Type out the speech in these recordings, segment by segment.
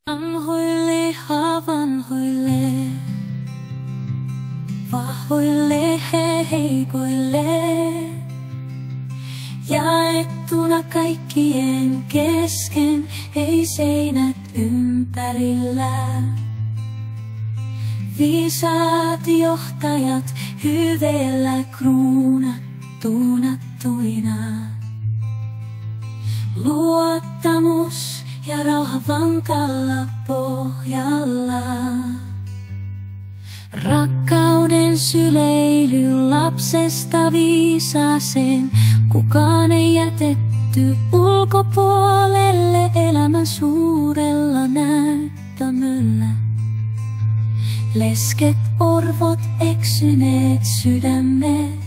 Vanhoille vanhoille, vahvoille heikoille, jaettuna kaikkien kesken, ei seinät ympärillä. Viisaat johtajat hyveellä kruunattuina. Luottamus ja rauha vankalla pohjalla. Rakkauden syleily lapsesta viisaaseen, kukaan ei jätetty ulkopuolelle elämän suurella näyttämöllä. Lesket, orvot, eksyneet sydämet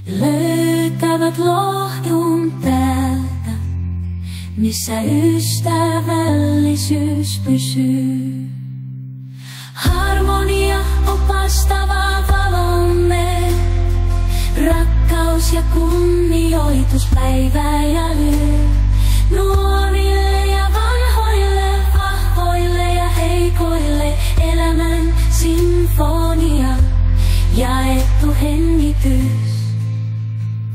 löytävät lohdun täältä, missä ystävällisyys pysyy. Harmonia opastava valomme, rakkaus ja kunnioitus päivä ja yö. Nuorille ja vanhoille, vahvoille ja heikoille, elämän sinfonia, jaettu hengitys.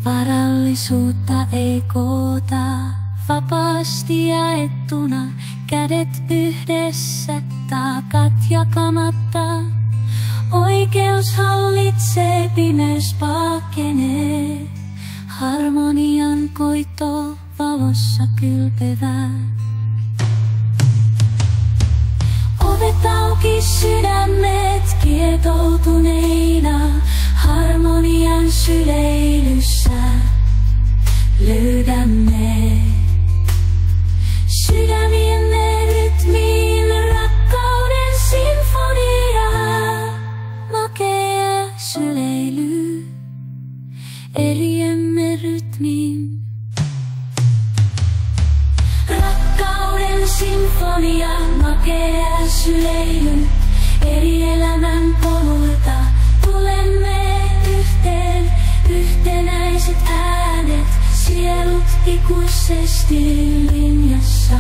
Varallisuutta ei koota, vapaasti jaettuna, kädet yhdessä, taakat jakamatta. Oikeus hallitsee, pimeys pakenee, harmonian koitto valossa kylpevää. Ovet auki, sydämet kietoutuneina, harmonian syleilyssä löydämme sydämiemme rytmiin rakkauden sinfonia. Makea syleily eriemme rytmiin. Rakkauden sinfonia, makea syleily eri elämän polulta. Tulemme yhteen, yhtenäiset äänet, sielut ikuisesti linjassa.